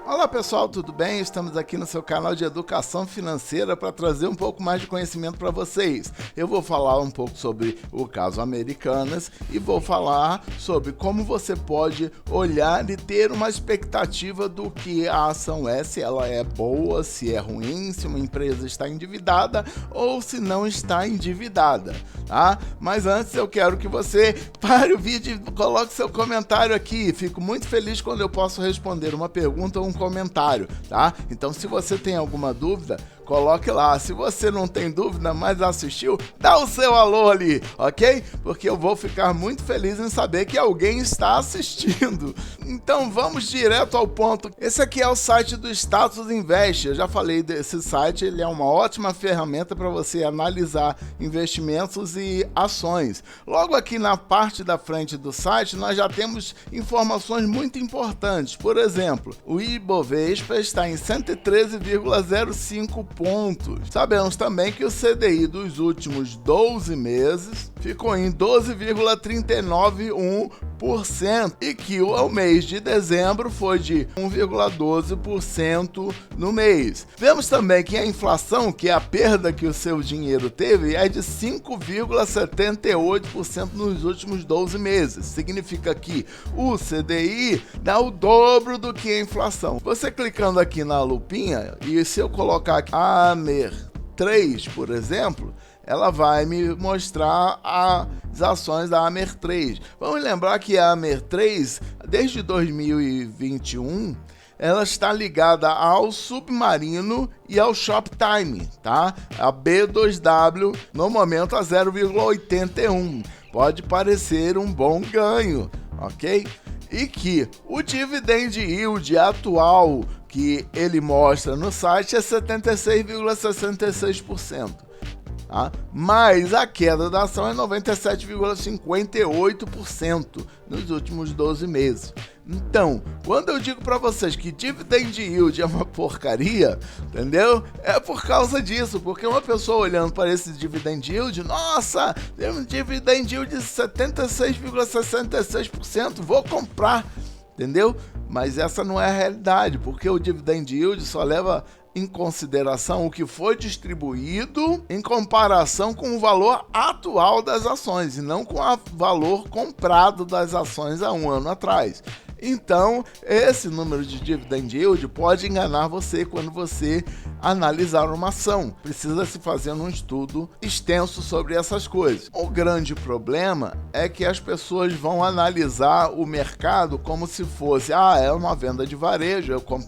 Olá pessoal, tudo bem? Estamos aqui no seu canal de educação financeira para trazer um pouco mais de conhecimento para vocês. Eu vou falar um pouco sobre o caso Americanas e vou falar sobre como você pode olhar e ter uma expectativa do que a ação é, se ela é boa, se é ruim, se uma empresa está endividada ou se não está endividada, tá? Mas antes eu quero que você pare o vídeo e coloque seu comentário aqui. Fico muito feliz quando eu posso responder uma pergunta ou um comentário, tá? Então, se você tem alguma dúvida, coloque lá. Se você não tem dúvida, mas assistiu, dá o seu alô ali, ok? Porque eu vou ficar muito feliz em saber que alguém está assistindo. Então, vamos direto ao ponto. Esse aqui é o site do Status Invest. Eu já falei desse site, ele é uma ótima ferramenta para você analisar investimentos e ações. Logo aqui na parte da frente do site, nós já temos informações muito importantes. Por exemplo, o Ibovespa está em 113,05 pontos. Sabemos também que o CDI dos últimos 12 meses ficou em 12,391% e que o mês de dezembro foi de 1,12% no mês. Vemos também que a inflação, que é a perda que o seu dinheiro teve, é de 5,78% nos últimos 12 meses. Significa que o CDI dá o dobro do que a inflação. Você clicando aqui na lupinha, e se eu colocar aqui AMER3, por exemplo, ela vai me mostrar as ações da AMER3. Vamos lembrar que a AMER3, desde 2021, ela está ligada ao Submarino e ao Shoptime, tá? A B2W, no momento, a 0,81. Pode parecer um bom ganho, ok? E que o dividend yield atual que ele mostra no site é 76,66%. Tá? Mas a queda da ação é 97,58% nos últimos 12 meses. Então, quando eu digo para vocês que dividend yield é uma porcaria, entendeu? É por causa disso, porque uma pessoa olhando para esse dividend yield, nossa, tem um dividend yield de 76,66%, vou comprar, entendeu? Mas essa não é a realidade, porque o dividend yield só leva em consideração o que foi distribuído em comparação com o valor atual das ações e não com o valor comprado das ações há um ano atrás. Então, esse número de dividend yield pode enganar você quando você analisar uma ação. Precisa se fazer um estudo extenso sobre essas coisas. O grande problema é que as pessoas vão analisar o mercado como se fosse, é uma venda de varejo, eu compro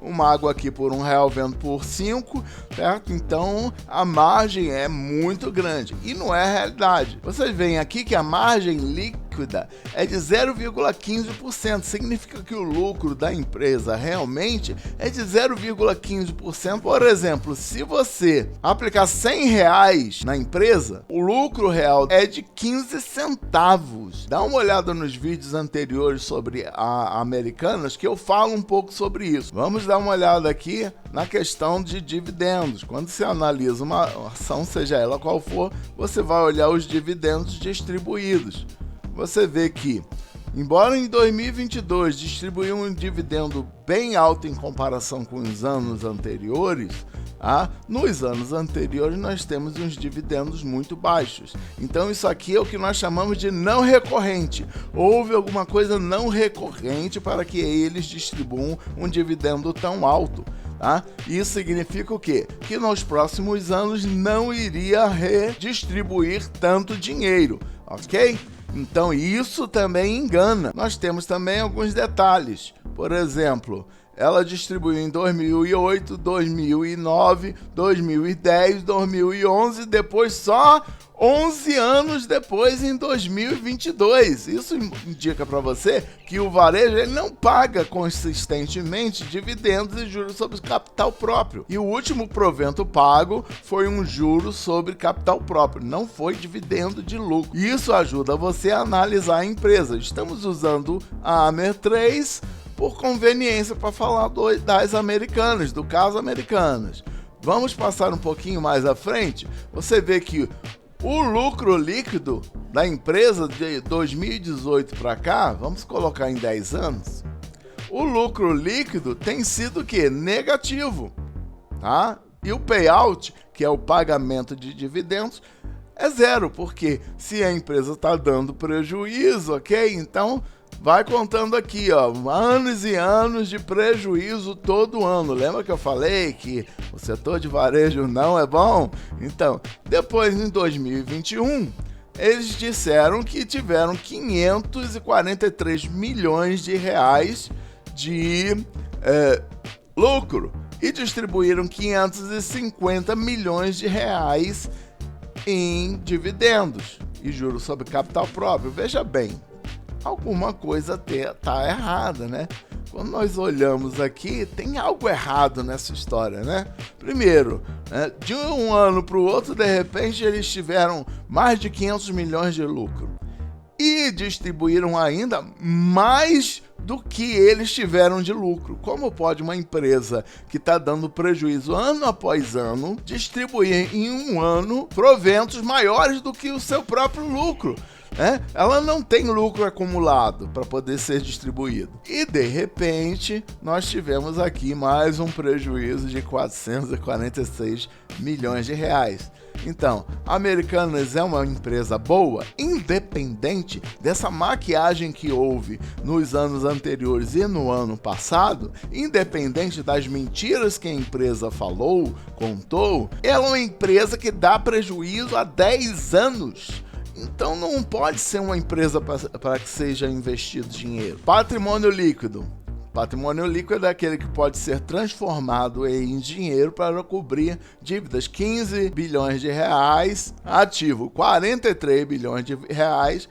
uma água aqui por R$1, vendo por 5, certo? Então, a margem é muito grande e não é a realidade. Vocês veem aqui que a margem líquida é de 0,15%. Significa que o lucro da empresa realmente é de 0,15%. Por exemplo, se você aplicar R$100 na empresa, o lucro real é de 15 centavos. Dá uma olhada nos vídeos anteriores sobre a Americanas que eu falo um pouco sobre isso. Vamos dar uma olhada aqui na questão de dividendos. Quando você analisa uma ação, seja ela qual for, você vai olhar os dividendos distribuídos. Você vê que, embora em 2022 distribuiu um dividendo bem alto em comparação com os anos anteriores, nos anos anteriores nós temos uns dividendos muito baixos. Então isso aqui é o que nós chamamos de não recorrente. Houve alguma coisa não recorrente para que eles distribuam um dividendo tão alto. Isso significa o quê? Que nos próximos anos não iria redistribuir tanto dinheiro, ok? Então isso também engana. Nós temos também alguns detalhes. Por exemplo, ela distribuiu em 2008, 2009, 2010, 2011, depois só 11 anos depois, em 2022. Isso indica para você que o varejo ele não paga consistentemente dividendos e juros sobre capital próprio. E o último provento pago foi um juro sobre capital próprio, não foi dividendo de lucro. Isso ajuda você a analisar a empresa. Estamos usando a AMER3 por conveniência para falar das Americanas, do caso Americanas. Vamos passar um pouquinho mais à frente. Você vê que o lucro líquido da empresa de 2018 para cá, vamos colocar em 10 anos, o lucro líquido tem sido o quê? Negativo, tá? E o payout, que é o pagamento de dividendos, é zero, porque se a empresa está dando prejuízo, ok? Então, vai contando aqui, ó, anos e anos de prejuízo todo ano. Lembra que eu falei que o setor de varejo não é bom? Então, depois em 2021, eles disseram que tiveram 543 milhões de reais de lucro e distribuíram 550 milhões de reais em dividendos e juros sobre capital próprio. Veja bem, alguma coisa tá errada, né? Quando nós olhamos aqui, tem algo errado nessa história, né? Primeiro, de um ano para o outro, de repente, eles tiveram mais de 500 milhões de lucro e distribuíram ainda mais do que eles tiveram de lucro. Como pode uma empresa que está dando prejuízo ano após ano distribuir em um ano proventos maiores do que o seu próprio lucro? Ela não tem lucro acumulado para poder ser distribuído. E de repente, nós tivemos aqui mais um prejuízo de 446 milhões de reais. Então, a Americanas é uma empresa boa, independente dessa maquiagem que houve nos anos anteriores e no ano passado, independente das mentiras que a empresa falou, contou, ela é uma empresa que dá prejuízo há 10 anos. Então não pode ser uma empresa para que seja investido dinheiro. Patrimônio líquido. Patrimônio líquido é aquele que pode ser transformado em dinheiro para cobrir dívidas. 15 bilhões de reais, ativo 43 bilhões de reais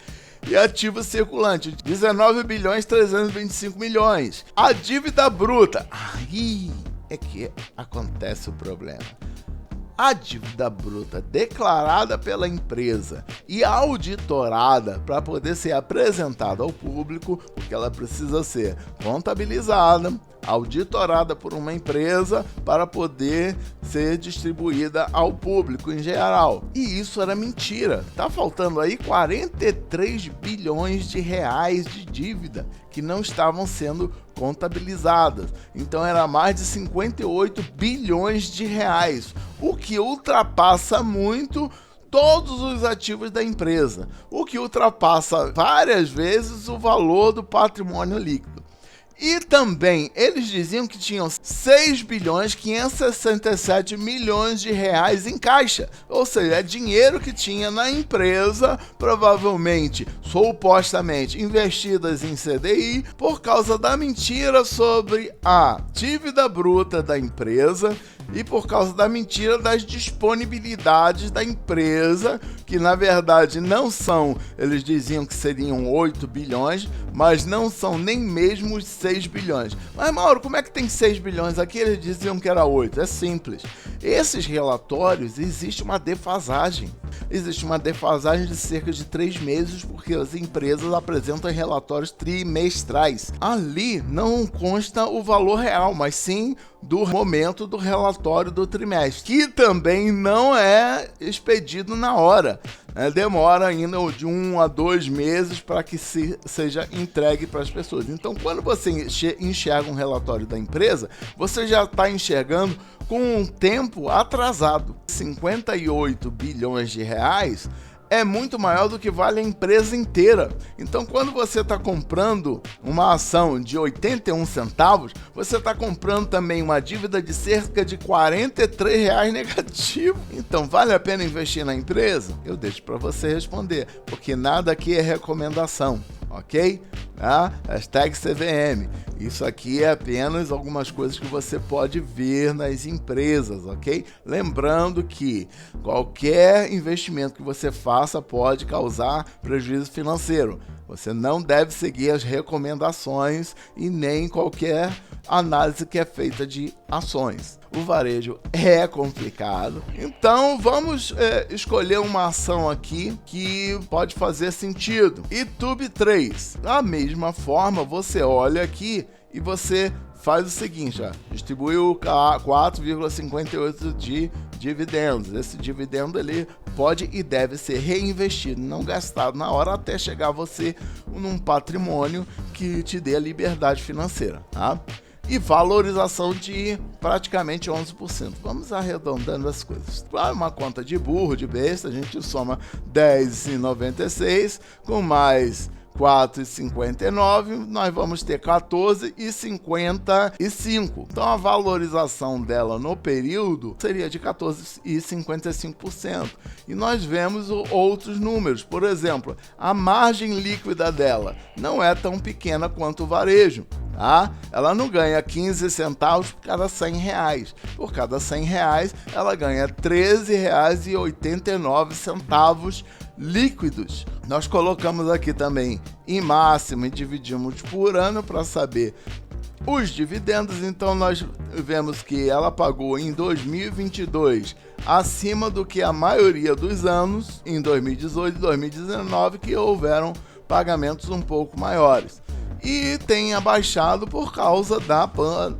e ativo circulante 19 bilhões 325 milhões. A dívida bruta, aí é que acontece o problema. A dívida bruta declarada pela empresa e auditorada para poder ser apresentada ao público, porque ela precisa ser contabilizada, auditorada por uma empresa para poder ser distribuída ao público em geral. E isso era mentira. Tá faltando aí 43 bilhões de reais de dívida que não estavam sendo contabilizadas. Então era mais de 58 bilhões de reais, o que ultrapassa muito todos os ativos da empresa, o que ultrapassa várias vezes o valor do patrimônio líquido. E também eles diziam que tinham 6 bilhões 567 milhões de reais em caixa, ou seja, é dinheiro que tinha na empresa, provavelmente, supostamente, investidas em CDI, por causa da mentira sobre a dívida bruta da empresa e por causa da mentira das disponibilidades da empresa, que na verdade não são, eles diziam que seriam 8 bilhões, mas não são nem mesmo os 6 bilhões. Mas Mauro, como é que tem 6 bilhões aqui? Eles diziam que era 8. É simples. Esses relatórios, existe uma defasagem. Existe uma defasagem de cerca de 3 meses, porque as empresas apresentam relatórios trimestrais. Ali não consta o valor real, mas sim do momento do relatório do trimestre, que também não é expedido na hora. Demora ainda de 1 a 2 meses para que seja entregue para as pessoas. Então, quando você enxerga um relatório da empresa, você já está enxergando com um tempo atrasado. 58 bilhões de reais é muito maior do que vale a empresa inteira. Então, quando você está comprando uma ação de 81 centavos, você está comprando também uma dívida de cerca de R$43 negativo. Então, vale a pena investir na empresa? Eu deixo para você responder, porque nada aqui é recomendação, ok? Hashtag CVM. Isso aqui é apenas algumas coisas que você pode ver nas empresas, ok? Lembrando que qualquer investimento que você faça pode causar prejuízo financeiro. Você não deve seguir as recomendações e nem qualquer análise que é feita de ações. O varejo é complicado, então vamos escolher uma ação aqui que pode fazer sentido. YouTube 3, da mesma forma, você olha aqui e você faz o seguinte, ó, distribuiu 4,58 de dividendos. Esse dividendo ele pode e deve ser reinvestido, não gastado na hora, até chegar você num patrimônio que te dê a liberdade financeira, tá? E valorização de praticamente 11%. Vamos arredondando as coisas. Para uma conta de burro, de besta, a gente soma 10,96 com mais 4,59, nós vamos ter 14,55. Então a valorização dela no período seria de 14,55%. E nós vemos outros números. Por exemplo, a margem líquida dela não é tão pequena quanto o varejo. Tá? Ela não ganha 15 centavos por cada 100 reais. Por cada 100 reais, ela ganha R$ 13,89 líquidos. Nós colocamos aqui também em máximo e dividimos por ano para saber os dividendos. Então nós vemos que ela pagou em 2022 acima do que a maioria dos anos, em 2018 e 2019, que houveram pagamentos um pouco maiores. E tem abaixado por causa da PAN.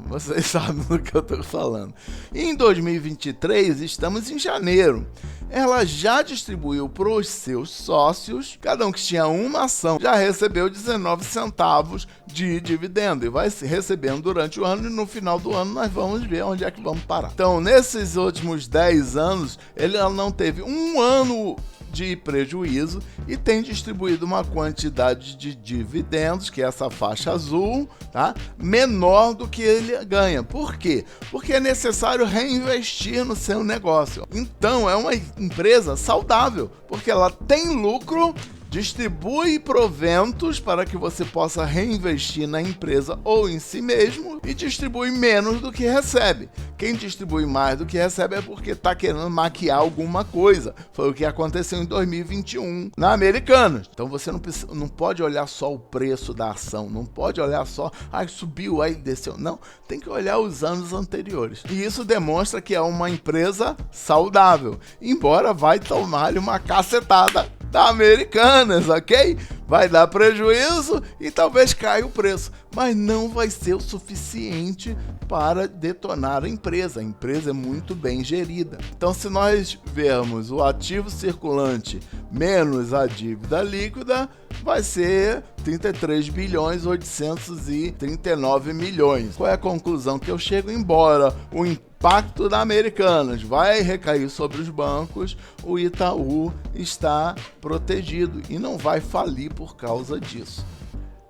Vocês sabem do que eu estou falando. Em 2023, estamos em janeiro. Ela já distribuiu para os seus sócios, cada um que tinha uma ação, já recebeu 19 centavos de dividendo. E vai se recebendo durante o ano, e no final do ano nós vamos ver onde é que vamos parar. Então, nesses últimos 10 anos, ela não teve um ano de prejuízo e tem distribuído uma quantidade de dividendos, que é essa faixa azul, tá? Menor do que ele ganha. Por quê? Porque é necessário reinvestir no seu negócio. Então é uma empresa saudável, porque ela tem lucro, distribui proventos para que você possa reinvestir na empresa ou em si mesmo e distribui menos do que recebe. Quem distribui mais do que recebe é porque está querendo maquiar alguma coisa. Foi o que aconteceu em 2021 na Americanas. Então você não pode olhar só o preço da ação, não pode olhar só, subiu, aí desceu. Não, tem que olhar os anos anteriores. E isso demonstra que é uma empresa saudável, embora vai tomar-lhe uma cacetada da Americanas, ok? Vai dar prejuízo e talvez caia o preço, mas não vai ser o suficiente para detonar a empresa. A empresa é muito bem gerida. Então, se nós vermos o ativo circulante menos a dívida líquida, vai ser 33,839 bilhões. Qual é a conclusão que eu chego? Embora o impacto da Americanas vai recair sobre os bancos, o Itaú está protegido e não vai falir por causa disso.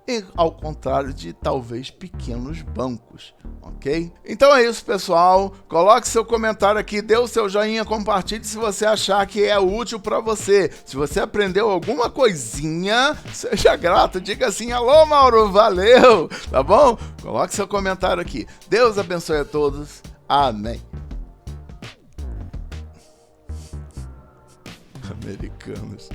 E ao contrário de talvez pequenos bancos, ok? Então é isso, pessoal. Coloque seu comentário aqui, dê o seu joinha, compartilhe se você achar que é útil para você. Se você aprendeu alguma coisinha, seja grato, diga assim: alô, Mauro, valeu, tá bom? Coloque seu comentário aqui. Deus abençoe a todos. Amém. Americanos.